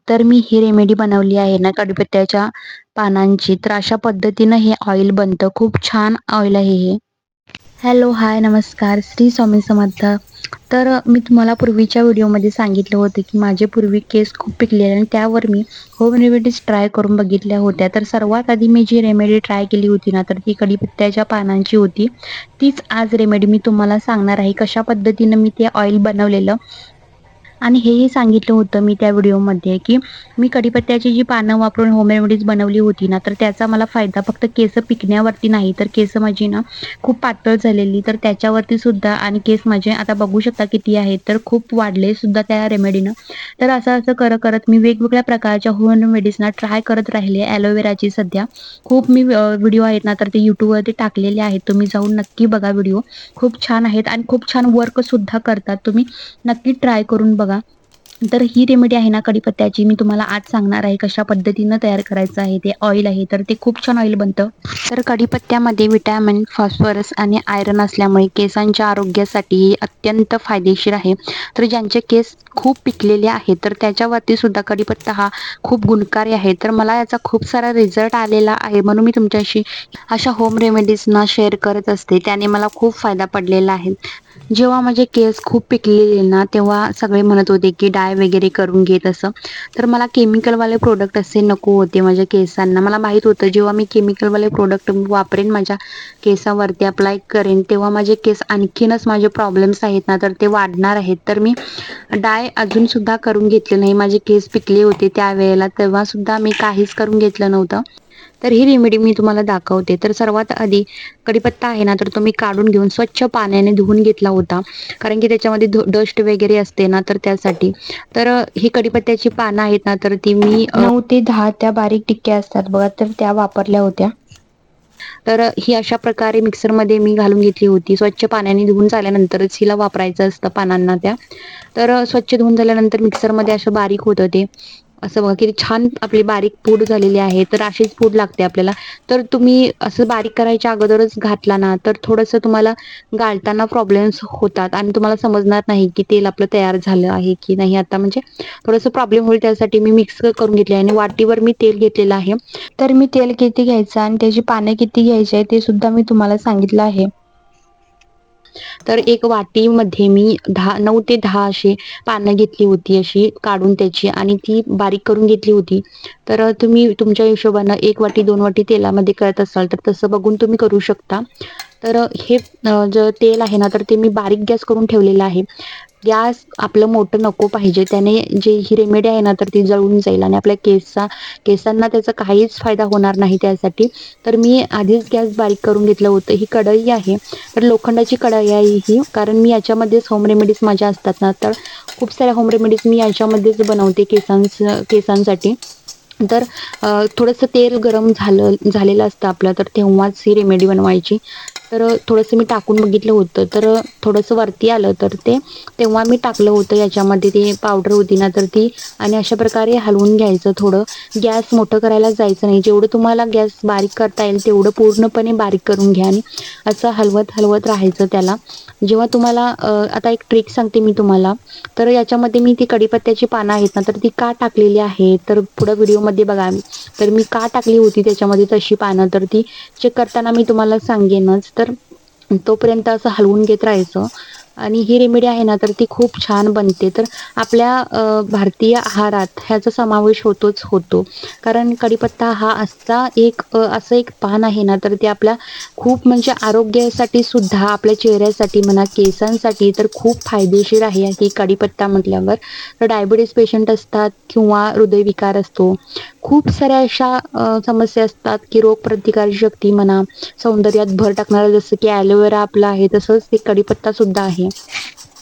तर मी ही रेमेडी बनवली आहे ना कढीपत्त्याच्या पानांची. तर अशा पद्धतीनं हे ऑइल बनतं. खूप छान ऑइल आहे हे. हॅलो, हाय, नमस्कार. श्री स्वामी समर्थ. तर मी तुम्हाला पूर्वीच्या व्हिडिओमध्ये सांगितलं होतं, की माझे पूर्वी केस खूप पिकलेले आणि त्यावर मी होम रेमेडीज ट्राय करून बघितल्या होत्या. तर सर्वात आधी मी जी रेमेडी ट्राय केली होती ना, तर ती कढीपत्त्याच्या पानांची होती. तीच आज रेमेडी मी तुम्हाला सांगणार आहे. कशा पद्धतीनं मी ते ऑइल बनवलेलं आणि हेही सांगितलं होतं मी त्या व्हिडिओमध्ये, की मी कढीपत्त्याची जी पानं वापरून होम रेमेडीज बनवली होती ना, तर त्याचा मला फायदा फक्त केस पिकण्यावरती नाही, तर केस माझी ना खूप पातळ झालेली, तर त्याच्यावरती सुद्धा आणि केस माझे आता बघू शकता किती आहेत, तर खूप वाढले सुद्धा त्या रेमेडीनं. तर असं-असं करत मी वेगवेगळ्या प्रकारच्या होम रेमेडीजना ट्राय करत राहिले. एलोवेराची सध्या खूप मी व्हिडिओ आहेत ना, तर ते YouTubeवरती टाकलेले आहेत. तुम्ही जाऊन नक्की बघा व्हिडिओ. खूप छान आहेत आणि खूप छान वर्कसुद्धा करतात. तुम्ही नक्की ट्राय करून बघा. तर ही रेमेडी आहे ना कढीपत्त्याची मी तुम्हाला आज सांगणार आहे कशा पद्धतीनं तयार करायचं आहे. ते ऑइल आहे तर ते खूप छान ऑइल बनतं. तर कढीपत्त्यामध्ये व्हिटॅमिन, फॉस्फरस आणि आयर्न असल्यामुळे केसांच्या आरोग्यासाठी हे अत्यंत फायदेशीर आहे. तर ज्यांचे केस खूप पिकलेले आहेत तर त्याच्यावरती सुद्धा कढीपत्ता हा खूप गुणकारी आहे. तर मला याचा खूप सारा रिझल्ट आलेला आहे म्हणून मी तुमच्याशी अशा होम रेमेडीजना शेअर करत असते. त्याने मला खूप फायदा पडलेला आहे. जेव्हा माझे केस खूप पिकलेले ना, तेव्हा सगळे म्हणत होते, की डाय वगैरे करून घे तसं. तर मला केमिकलवाले प्रोडक्ट असे नको होते माझ्या केसांना. मला माहीत होतं जेव्हा मी केमिकलवाले प्रोडक्ट वापरेन माझ्या केसावरती अप्लाय करेन, तेव्हा माझे केस आणखीनच माझे प्रॉब्लेम्स आहेत ना, तर ते वाढणार आहेत. तर मी डाय अजूनसुद्धा करून घेतले नाही. माझे केस पिकले होते त्यावेळेला, तेव्हासुद्धा मी काहीच करून घेतलं नव्हतं. तर ही रेमेडी मी तुम्हाला दाखवते. तर सर्वात आधी कढीपत्ता आहे ना, तर तो मी काढून घेऊन स्वच्छ पाण्याने धुवून घेतला होता. कारण की त्याच्यामध्ये डस्ट वगैरे असते ना, तर त्यासाठी. तर ही कढीपत्त्याची पानं आहेत ना, तर ती मी 9 ते 10 त्या बारीक टिक्क्या असतात बघा, तर त्या वापरल्या होत्या. तर ही अशा प्रकारे मिक्सरमध्ये मी घालून घेतली होती. स्वच्छ पाण्याने धुवून झाल्यानंतरच हिला वापरायचं असतं पानांना त्या. तर स्वच्छ धुवून झाल्यानंतर मिक्सरमध्ये असं बारीक होतं ते. असं बघा किती छान आपली बारीक पूड झालेली आहे. तर अशीच पूड लागते आपल्याला. तर तुम्ही असं बारीक करायच्या अगोदरच घातला ना, तर थोडंसं तुम्हाला गाळताना प्रॉब्लेम्स होतात आणि तुम्हाला समजणार नाही, की तेल आपलं तयार झालं आहे की नाही आता म्हणजे थोडंसं प्रॉब्लेम होईल त्यासाठी मी मिक्स करून घेतले आणि वाटीवर मी तेल घेतलेलं आहे. तर मी तेल किती घ्यायचं आणि त्याची पाने किती घ्यायची आहे ते सुद्धा मी तुम्हाला सांगितलं आहे. तर एक वाटीमध्ये मी 9 ते 10 अशी पानं घेतली होती अशी काढून त्याची आणि ती बारीक करून घेतली होती. तर तुम्ही तुमच्या हिशोबानं 1 वाटी 2 वाटी तेलामध्ये करत असाल तर तसं बघून तुम्ही करू शकता. तर हे जे तेल आहे ना, तर ते मी बारीक गॅस करून ठेवलेलं आहे. गॅस आपलं मोठं नको पाहिजे. त्याने जी ही रेमेडी आहे ना, तर ती जळून जाईल आणि आपल्या केसांना त्याचा काहीच फायदा होणार नाही त्यासाठी. तर मी आधीच गॅस बारीक करून घेतलं होतं. ही कढई आहे, तर लोखंडाची कढई आहे ही. कारण मी याच्यामध्येच होम रेमेडीज माझ्या असतात ना, तर खूप साऱ्या होम रेमेडीज मी याच्यामध्येच बनवते केसांसाठी. तर थोडंसं तेल गरम झालेलं असतं आपलं, तर तेव्हाच ही रेमेडी बनवायची. तर थोडंसं मी टाकून बघितलं होतं, तर थोडंसं वरती आलं, तर तेव्हा मी टाकलं होतं याच्यामध्ये ते पावडर होती ना, तर ती आणि अशा प्रकारे हलवून घ्यायचं थोडं. गॅस मोठं करायला जायचं नाही. जेवढं तुम्हाला गॅस बारीक करता येईल तेवढं पूर्णपणे बारीक करून घ्या आणि असं हलवत राहायचं त्याला. जेव्हा तुम्हाला आता एक ट्रिक सांगते मी तुम्हाला. तर याच्यामध्ये मी ती कढीपत्त्याची पानं आहेत ना, तर ती का टाकलेली आहे, तर पुढं व्हिडिओमध्ये बघा. तर मी का टाकली होती त्याच्यामध्ये तशी पानं, तर ती चेक करताना मी तुम्हाला सांगेनच. तर तोपर्यंत असं हलवून घेत राहायचं आणि ही रेमेडी आहे ना, तर ती खूप छान बनते. तर आपल्या भारतीय आहारात ह्याचा समावेश होतोच होतो. कारण कढीपत्ता हा असं एक पान आहे ना, तर ते आपल्या खूप म्हणजे आरोग्यासाठी सुद्धा, आपल्या चेहऱ्यासाठी म्हणा, केसांसाठी तर खूप फायदेशीर आहे ही कढीपत्ता म्हटल्यावर. तर डायबिटीज पेशंट असतात किंवा हृदयविकार असतो. खूप साऱ्या अशा समस्या असतात, की रोगप्रतिकारक शक्ती म्हणा, सौंदर्यात भर टाकणारं जसं की एलोवेरा आपलं आहे, तसंच ते कढीपत्ता सुद्धा आहे.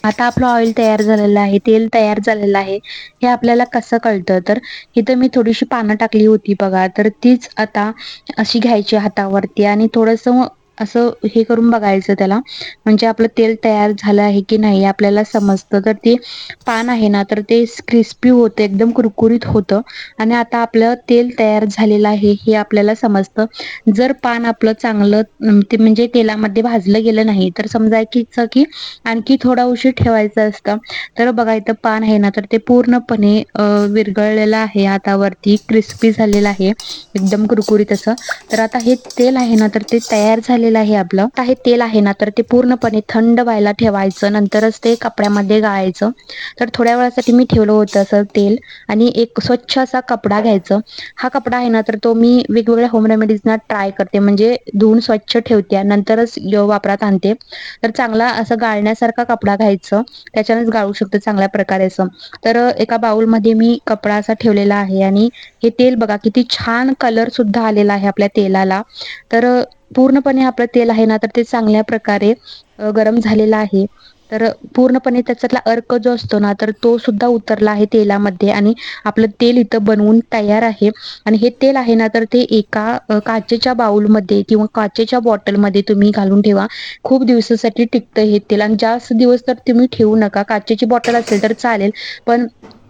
आता आपलं ऑइल तयार झालेलं आहे, तेल तयार झालेलं आहे. हे आपल्याला कसं कळतं? तर इथं मी थोडीशी पानं टाकली होती बघा, तर तीच आता अशी घ्यायची हातावरती आणि थोडंसं असं हे करून बघायचं त्याला, म्हणजे आपलं तेल तयार झालं आहे की नाही आपल्याला समजतं. तर ते पान आहे ना तर ते क्रिस्पी होतं, एकदम कुरकुरीत होतं आणि आता आपलं तेल तयार झालेलं आहे हे आपल्याला समजतं. जर पान आपलं चांगलं ते म्हणजे तेलामध्ये भाजलं गेलं नाही तर समजायचं की आणखी थोडा उशीर ठेवायचं असतं. तर बघा इथं पान आहे ना तर ते पूर्णपणे विरघळलेलं आहे, आता वरती क्रिस्पी झालेलं आहे एकदम कुरकुरीत असं. तर आता हे तेल आहे ना तर ते तयार झालेलं आहे आपलं. आता हे तेल आहे ना तर ते पूर्णपणे थंड व्हायला ठेवायचं, नंतरच ते कपड्यामध्ये गाळायचं. तर थोड्या वेळासाठी मी ठेवलं होतं असं तेल आणि एक स्वच्छ असा कपडा घ्यायचं. हा कपडा आहे ना तर तो मी वेगवेगळ्या होम रेमेडीजना ट्राय करते, म्हणजे धुवून स्वच्छ ठेवते नंतरच वापरात आणते. तर चांगला असं गाळण्यासारखा कपडा घ्यायचं, त्याच्यानेच गाळू शकतो चांगल्या प्रकारे असं. तर एका बाउलमध्ये मी कपडा असा ठेवलेला आहे आणि हे तेल बघा किती छान कलर सुद्धा आलेला आहे आपल्या तेलाला. तर पूर्णपणे आपलं तेल आहे ना तर ते चांगल्या प्रकारे गरम झालेलं आहे. तर पूर्णपणे त्याच्यातला अर्क जो असतो ना तर तो सुद्धा उतरला आहे तेलामध्ये आणि आपलं तेल इथं बनवून तयार आहे. आणि हे तेल आहे ना तर ते एका काचेच्या बाउलमध्ये किंवा काचेच्या बॉटलमध्ये तुम्ही घालून ठेवा. खूप दिवसासाठी टिकतं हे तेल आणि जास्त दिवस तर तुम्ही ठेवू नका. काचेची बॉटल असेल तर चालेल, पण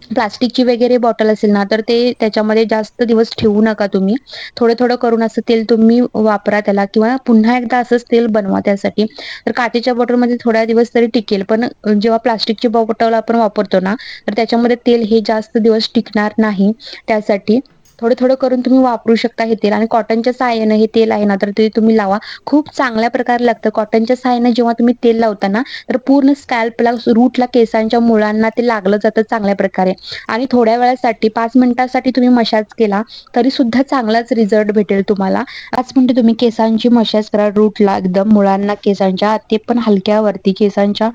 प्लास्टिकची वगैरे बॉटल असेल ना तर ते त्याच्यामध्ये जास्त दिवस ठेवू नका तुम्ही. थोडं करून असं तेल तुम्ही वापरा त्याला किंवा पुन्हा एकदा असंच तेल बनवा त्यासाठी. तर काचेच्या बॉटलमध्ये थोड्या दिवस तरी टिकेल, पण जेव्हा प्लास्टिकची बॉटल आपण वापरतो ना तर त्याच्यामध्ये तेल हे जास्त दिवस टिकणार नाही. त्यासाठी थोडं करून तुम्ही वापरू शकता हे तेल आणि कॉटनच्या सहाय्याने हे तेल आहे ना तर ते तुम्ही लावा. खूप चांगल्या प्रकारे लागतं. कॉटनच्या सहाय्याने जेव्हा तुम्ही तेल लावता ना तर पूर्ण स्कॅल्पला, रूटला, केसांच्या मुळांना ते लागलं जातं चांगल्या प्रकारे आणि थोड्या वेळासाठी 5 मिनिटासाठी तुम्ही मसाज केला तरी सुद्धा चांगलाच रिझल्ट भेटेल तुम्हाला. 5 मिनिटं तुम्ही केसांची मसाज करा रूटला, एकदम मुळांना केसांच्या, ते पण हलक्यावरती केसांच्या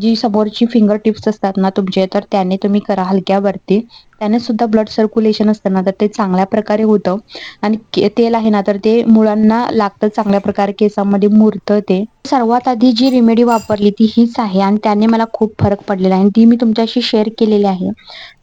जी समोरची फिंगर टिप्स असतात ना तुमचे तर त्याने तुम्ही करा हलक्यावरती. त्याने सुद्धा ब्लड सर्क्युलेशन असतं ना तर ते चांगल्या प्रकारे होतं आणि तेल आहे ना तर ते मुळांना लागतं चांगल्या प्रकारे, केसामध्ये मुरतं ते. सर्वात आधी जी रेमेडी वापरली ती हीच आहे आणि त्याने मला खूप फरक पडलेला आहे आणि ती मी तुमच्याशी शेअर केलेली आहे.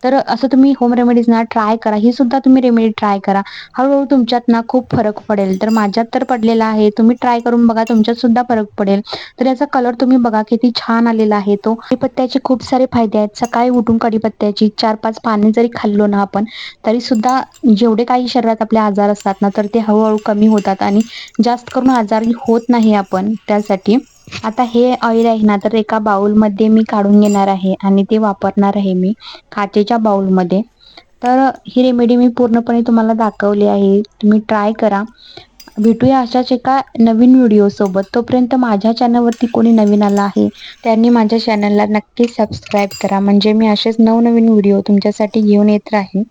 तर असं तुम्ही होम रेमेडीज ना ट्राय करा, ही सुद्धा तुम्ही रेमेडी ट्राय करा. हळूहळू तुमच्यात ना खूप फरक पडेल. तर माझ्यात तर पडलेला आहे, तुम्ही ट्राय करून बघा, तुमच्यात सुद्धा फरक पडेल. तर याचा कलर तुम्ही बघा किती छान आलेला आहे तो. कढीपत्त्याचे खूप सारे फायदे आहेत. सकाळी उठून कढीपत्त्याची 4-5 पाने जरी खाल्लो ना आपण तरी सुद्धा जेवढे काही शरीरात आपले आजार असतात ना तर ते हळूहळू कमी होतात आणि जास्त करून आजारी होत नाही आपण त्यासाठी. आता हे ऑइल आहे ना तर एका बाउलमध्ये मी काढून घेणार आहे आणि ते वापरणार आहे मी काचेच्या बाउलमध्ये. तर ही रेमेडी मी पूर्णपणे तुम्हाला दाखवली आहे, तुम्ही ट्राय करा. भेटूया अशाच एका नवीन व्हिडिओ सोबत. तोपर्यंत माझ्या चॅनलवरती कोणी नवीन आला आहे त्यांनी माझ्या चॅनलला नक्की सबस्क्राईब करा, म्हणजे मी असेच नवनवीन व्हिडिओ तुमच्यासाठी घेऊन येत राहीन.